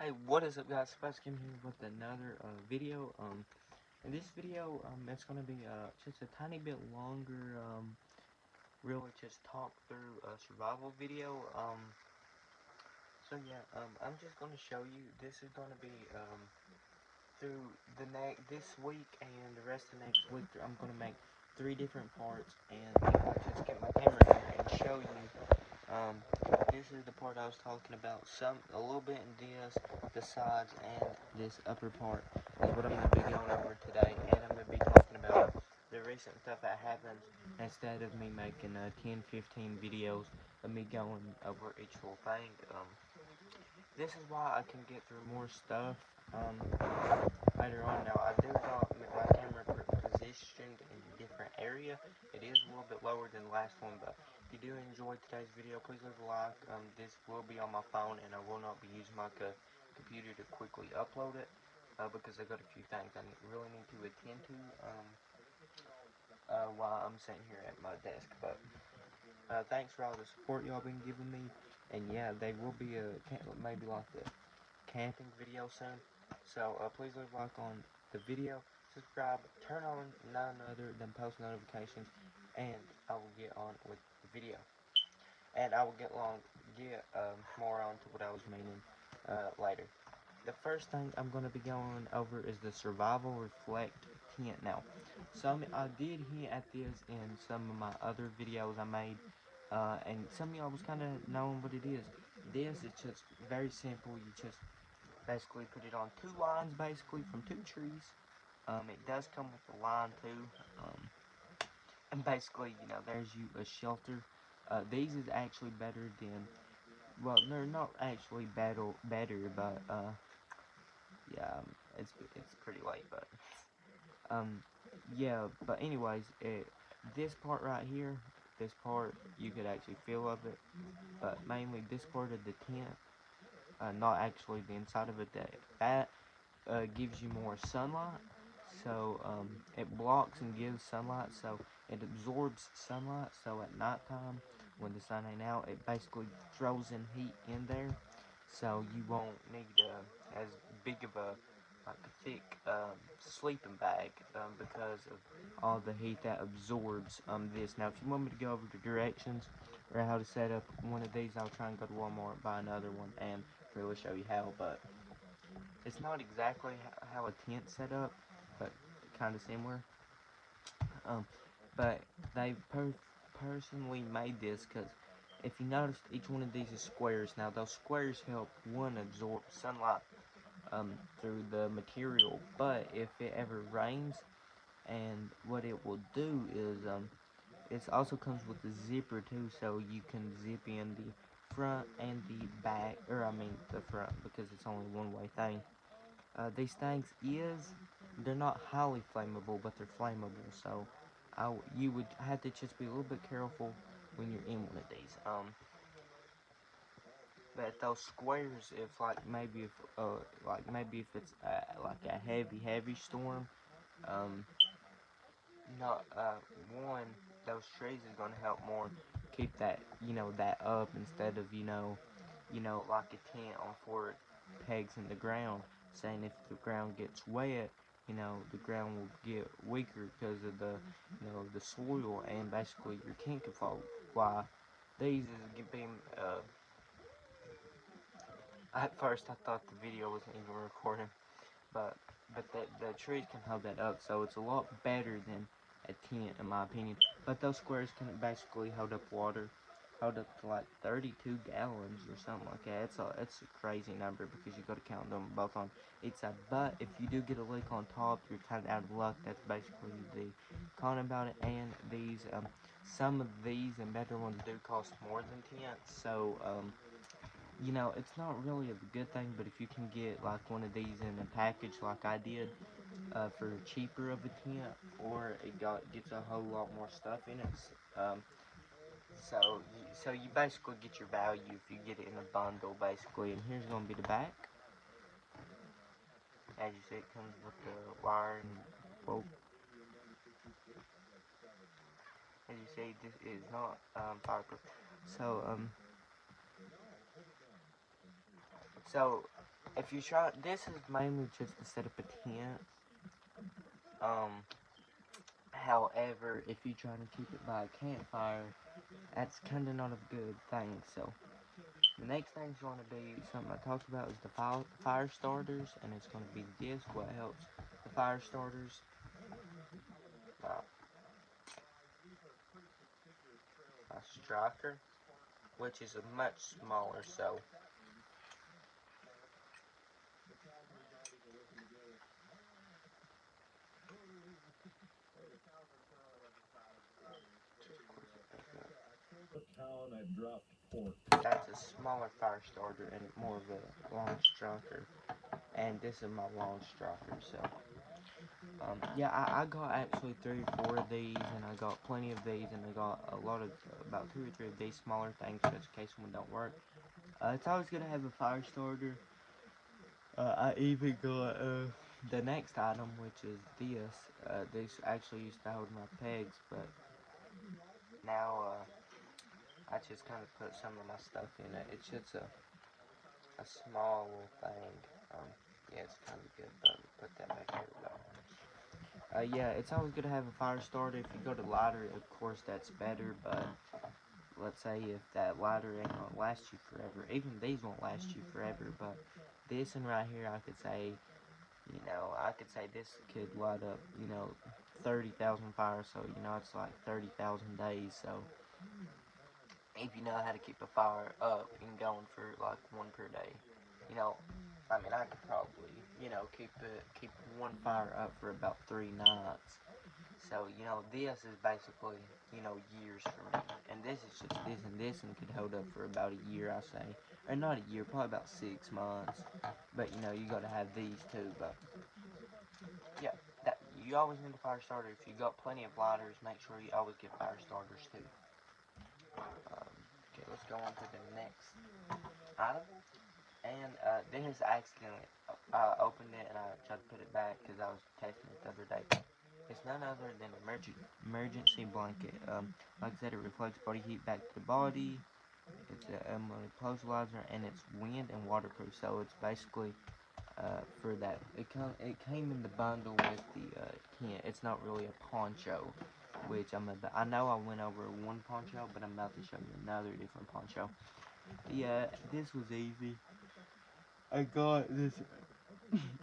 Hey, what is up, guys? Spacecam here with another video. In this video, it's gonna be just a tiny bit longer. Really just talk through a survival video. So yeah, I'm just gonna show you. This is gonna be through this week and the rest of next week. I'm gonna make 3 different parts, and I just get my camera here and show you. This is the part I was talking about. A little bit in this, the sides, and this upper part is what I'm going to be going over today. And I'm going to be talking about the recent stuff that happened instead of me making 10, 15 videos of me going over each little thing. This is why I can get through more stuff later on. Now, I do got my camera positioned in a different area. It is a little bit lower than the last one, but if you do enjoy today's video, please leave a like. This will be on my phone, and I will not be using my computer to quickly upload it, because I got a few things I really need to attend to while I'm sitting here at my desk. But thanks for all the support y'all been giving me, and yeah, they will be maybe like the camping video soon. So please leave a like on the video, subscribe, turn on none other than post notifications, and I will get on with the video. And I will get more on to what I was meaning later. The first thing I'm going to be going over is the Survival Reflect tent. Now, I did hint at this in some of my other videos I made, and some of y'all was kind of knowing what it is. This is just very simple. You just basically put it on 2 lines, basically from 2 trees. It does come with a line too, and basically, there's you a shelter. These is actually better than, well, they're not actually better, but yeah, it's pretty late, but yeah, but anyways, this part right here, this part you could actually feel of it, but mainly this part of the tent, not actually the inside of it. That gives you more sunlight, so it blocks and gives sunlight, so it absorbs sunlight, so at nighttime when the sun ain't out, it basically throws in heat in there, so you won't need as big of a thick sleeping bag, because of all the heat that absorbs this. Now if you want me to go over the directions or how to set up one of these, I'll try and go to Walmart, buy another one, and really show you how. But it's not exactly how a tent's set up, but kind of similar. But they personally made this because if you notice, each one of these is squares. Now those squares help absorb sunlight through the material. But if it ever rains, and what it will do is it also comes with a zipper too, so you can zip in the front and the back, or I mean the front, because it's only one-way thing. These things they're not highly flammable, but they're flammable, so you would have to just be a little bit careful when you're in one of these. But those squares, if maybe if it's like a heavy storm, um, not one, those trees is gonna help more keep that up, instead of like a tent on 4 pegs in the ground, saying if the ground gets wet, the ground will get weaker because of the soil, and basically your tent can fall. Why these is being at first I thought the video wasn't even recording, but the trees can hold that up, so it's a lot better than a tent in my opinion. But those squares can basically hold up water, hold up to like 32 gallons or something like that. It's a crazy number, because you got to count them both on each side. But if you do get a leak on top, you're kind of out of luck. That's basically the con about it. And these some of these and better ones do cost more than tents, so it's not really a good thing. But if you can get like one of these in a package like I did, for cheaper of a tent, or gets a whole lot more stuff in it. So you basically get your value if you get it in a bundle, basically. And here's gonna be the back. As you see, it comes with the wire and rope. As you see, this is not fireproof. So if you try, this is mainly just to set up a tent. However, if you try to keep it by a campfire, that's kind of not a good thing. So the next thing's going to be something I talked about is the fire starters, and it's going to be this. What helps the fire starters? Uh, a striker, which is a much smaller. So that's a smaller fire starter and more of a long striker. And this is my long striker. So yeah, I got actually 3 or 4 of these, and I got plenty of these, and I got a lot of about 2 or 3 of these smaller things just in case one don't work. It's always gonna have a fire starter. I even got the next item, which is this. This actually used to hold my pegs, but now I just kind of put some of my stuff in it. It's just a small little thing. Yeah, it's kind of good, but put that back there. Yeah, it's always good to have a fire starter. If you go to lighter, of course, that's better, but let's say if that lighter ain't gonna last you forever, even these won't last you forever, but this one right here, I could say, I could say this could light up, 30,000 fires, so, it's like 30,000 days, so if you know how to keep a fire up and going for like one per day, you know, I mean, I could probably, keep one fire up for about 3 nights. So, this is basically, years for me. And this is just this, and this one could hold up for about a year, I say. Or not a year, probably about 6 months. But, you gotta have these too. But, yeah, you always need a fire starter. If you got plenty of lighters, make sure you always get fire starters too. Okay, let's go on to the next item. And this accidentally, opened it and I tried to put it back because I was testing it the other day. It's none other than emergency blanket. Like I said, it reflects body heat back to the body. It's a immobilizer, and it's wind and waterproof. So it's basically for that. It came in the bundle with the tent. It's not really a poncho, which I know I went over one poncho, but I'm about to show you another different poncho. Yeah, this was easy. I got this.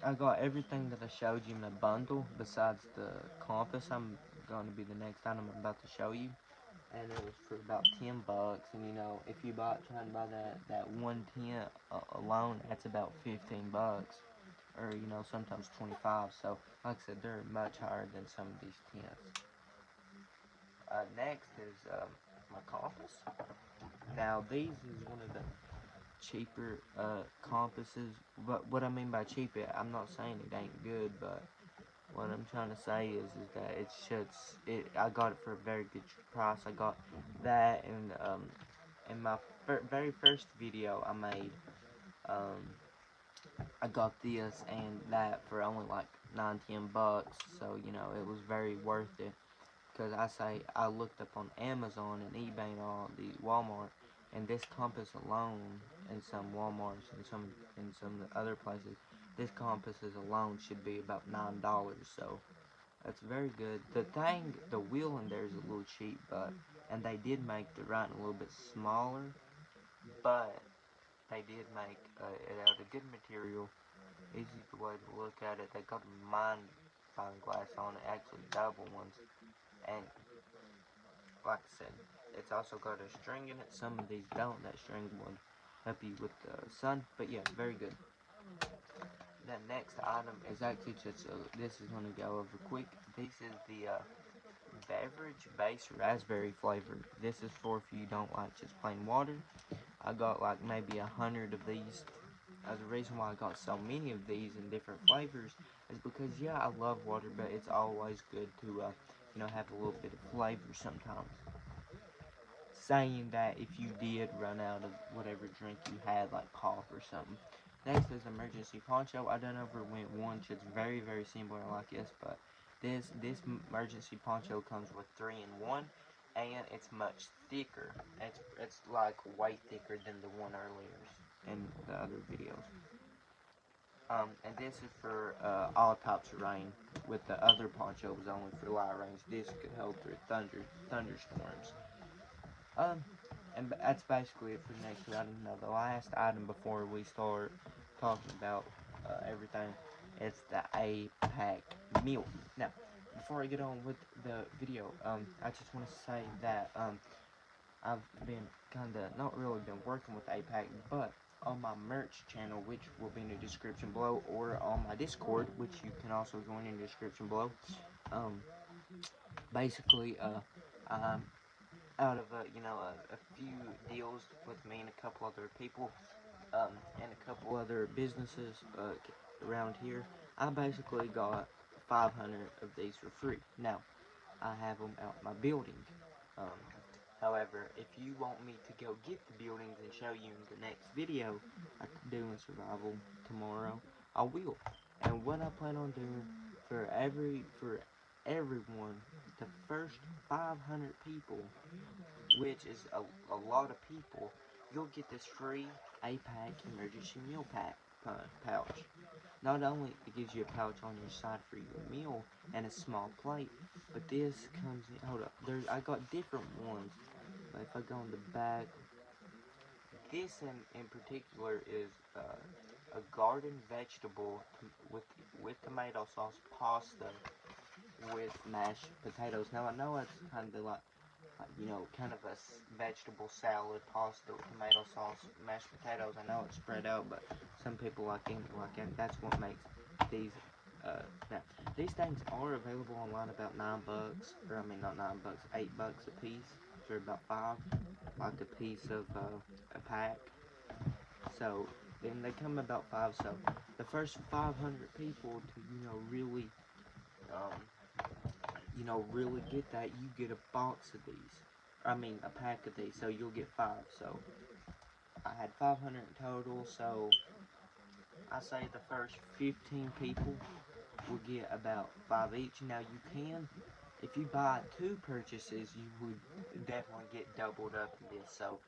I got everything that I showed you in a bundle besides the compass. I'm going to be the next item I'm about to show you. And it was for about $10. And if you try to buy that one tent alone, that's about $15. Or, sometimes 25. So, like I said, they're much higher than some of these tents. Next is my compass. Now, these is one of the cheaper compasses. But what I mean by cheap, I'm not saying it ain't good, but what I'm trying to say is that I got it for a very good price. I got that in my very first video I made. Um, I got this and that for only like $9-10. So it was very worth it. Because I looked up on Amazon and eBay and all the Walmart, and this compass alone, and some Walmarts and some other places, this compasses alone should be about $9. So that's very good. The wheel in there is a little cheap, and they did make the writing a little bit smaller, but they did make it out of good material. Easy way to look at it. They got a magnifying glass on it, actually double ones, and like I said, it's also got a string in it. Some of these don't. That string would help you with the sun, but yeah, very good. The next item is actually just, this is going to go over quick. This is the beverage base raspberry flavor. This is for if you don't like just plain water. I got like maybe 100 of these. The reason why I got so many of these in different flavors is because, yeah, I love water, but it's always good to have a little bit of flavor sometimes. Saying that, if you did run out of whatever drink you had, like pop or something. Next is emergency poncho. I don't know if it went one, it's very, very similar like this, but this emergency poncho comes with 3-in-1, and it's much thicker. It's like way thicker than the one earlier in the other videos. And this is for all types of rain. With the other poncho was only for light rains. This could hold through thunderstorms. Um, and that's basically it for the next item. Now, the last item before we start talking about everything, it's the A-Pack meal. Now, before I get on with the video, I just want to say that I've been not really been working with APAC, but on my merch channel, which will be in the description below, or on my Discord, which you can also join in the description below. Um, basically, I'm out of a few deals with me and a couple other people, and a couple other businesses around here. I basically got 500 of these for free. Now, I have them out my building. Um, However, if you want me to go get the buildings and show you in the next video, like doing survival tomorrow, I will. And what I plan on doing for everyone, the first 500 people, which is a lot of people, you'll get this free APAC emergency meal pouch. Not only it gives you a pouch on your side for your meal and a small plate, but this comes in, hold up, I got different ones. But if I go on the back, this in particular is a garden vegetable with tomato sauce pasta with mashed potatoes. Now I know it's kind of like kind of a vegetable salad pasta with tomato sauce, mashed potatoes. I know it's spread out, but some people like it. That's what makes these. Now, these things are available online about $9, or I mean not $9, $8 a piece for about five, like a piece of a pack. So then they come about five. So the first 500 people to really um, really get that, you get a box of these. I mean, a pack of these, so you'll get five. So I had 500 total, so I say the first 15 people will get about five each. Now you can, if you buy two purchases, you would definitely get doubled up in this. So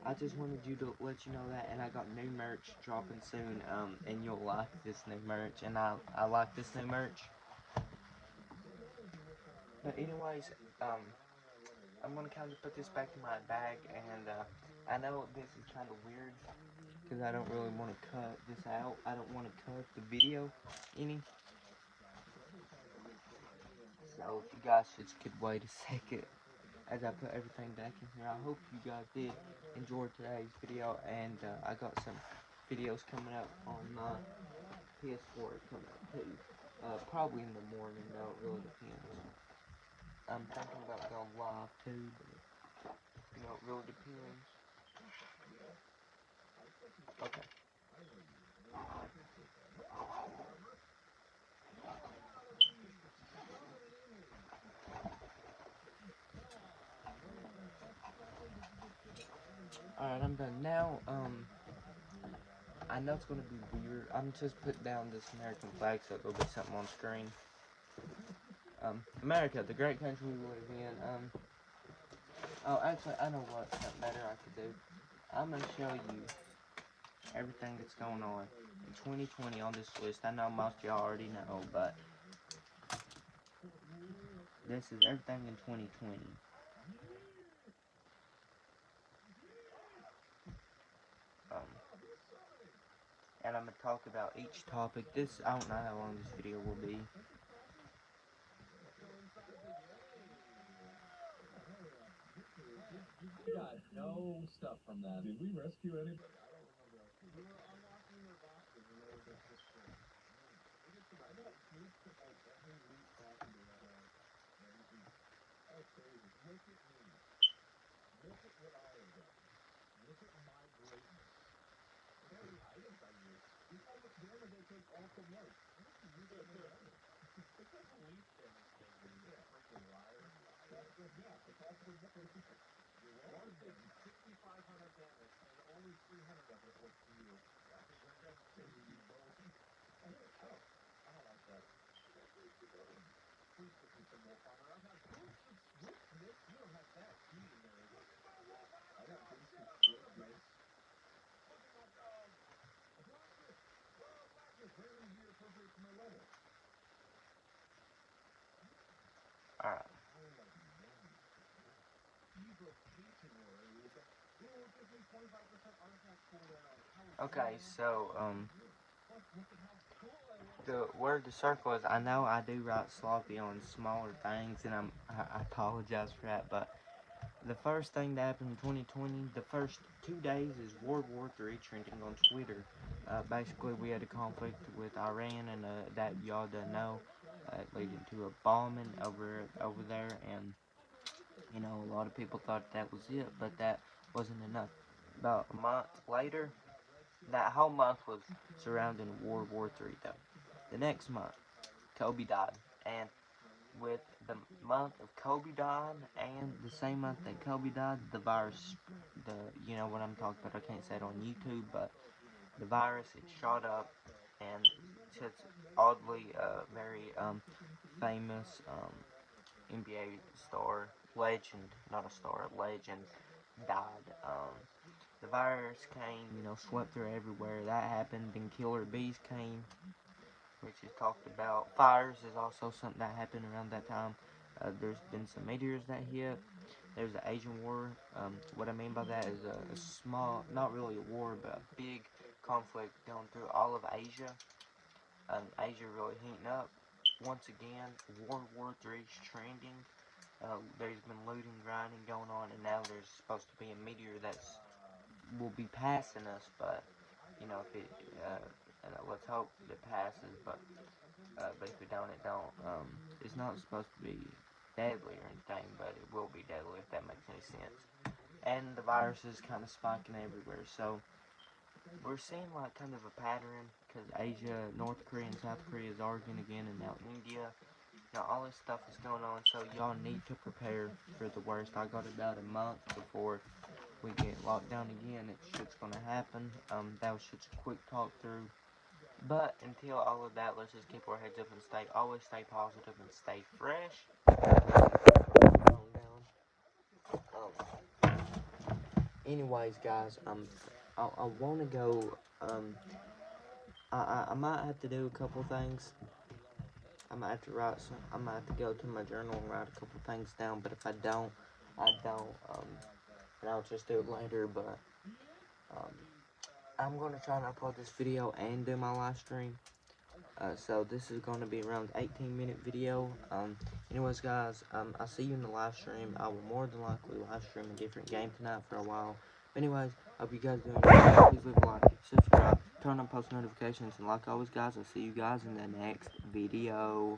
I just wanted you to let you know that, and I got new merch dropping soon, and you'll like this new merch, and I like this new merch. But anyways, I'm gonna kind of put this back in my bag, and I know this is kind of weird because I don't really want to cut this out. I don't want to cut the video any. So if you guys just could wait a second as I put everything back in here. I hope you guys did enjoy today's video, and I got some videos coming up on my PS4 coming up too. Probably in the morning though, it really depends. I'm thinking about going live too, but it really depends. Okay. Alright, I'm done. Now, I know it's gonna be weird. I'm just putting down this American flag so there'll be something on screen. America, the great country we live in. Oh, actually, I know what something better I could do. I'm gonna show you everything that's going on in 2020 on this list. I know most of y'all already know, but this is everything in 2020. Um, and I'm gonna talk about each topic. I don't know how long this video will be. We got no stuff from that. Did we rescue anybody? I don't remember. We were unlocking their boxes and they were just destroyed. I got sneak to like every loot box they had. Everything. That was crazy. Look at me. Look at what I have done. Look at my greatness. Look at the items I use. See how much damage I take off of life. I don't use that much damage. It's like a leaf damage thing. Yeah. Freaking liar. Yeah, the password is you're welcome. 6,500 damage, and only 300 of it was to you. Yeah, because you're just you both. Oh, I don't like that. Please give me some wolf armor. I've got boots of swiftness. You don't have that key in there. Look at my wolf armor. I got boots of swiftness. Look at my dog. Alright. Okay, so, where the circle is, I know I do write sloppy on smaller things, and I apologize for that, but the first thing that happened in 2020, the first 2 days is World War III trending on Twitter. Basically, we had a conflict with Iran, and that y'all don't know, leading to a bombing over there, and a lot of people thought that was it, but that wasn't enough. About a month later, that whole month was surrounding World War III, though. The next month, Kobe died, and with the month of Kobe died, and the same month that Kobe died, the virus, you know what I'm talking about, I can't say it on YouTube, but the virus, it shot up, and it's oddly, very, famous, NBA star, legend, not a star, a legend, died. The virus came, swept through everywhere. That happened. Then killer bees came, which is talked about. Fires is also something that happened around that time. There's been some meteors that hit. There's the Asian War. What I mean by that is a small, not really a war, but a big conflict going through all of Asia. Asia really heating up. Once again, World War III is trending. There's been looting, grinding going on, and now there's supposed to be a meteor that's will be passing us, but if it, and let's hope it passes, but if it don't, it don't. It's not supposed to be deadly or anything, but it will be deadly if that makes any sense. And the virus is kind of spiking everywhere, so we're seeing like kind of a pattern, because Asia, North Korea, and South Korea is arguing again, and now India. All this stuff is going on, so y'all need to prepare for the worst. I got about a month before we get locked down again. Shit's gonna happen. That was just a quick talk through. But until all of that, let's just keep our heads up and always stay positive and stay fresh. Anyways, guys, I want to go. I might have to do a couple things. I might have to I might have to go to my journal and write a couple things down. But if I don't, I don't. And I'll just do it later. But I'm gonna try and upload this video and do my live stream. So this is going to be around 18-minute video. Anyways, guys, I'll see you in the live stream. I will more than likely live stream a different game tonight for a while. But anyways, hope you guys are doing good. Please leave a like, subscribe, turn on post notifications, and like always, guys, I'll see you guys in the next video.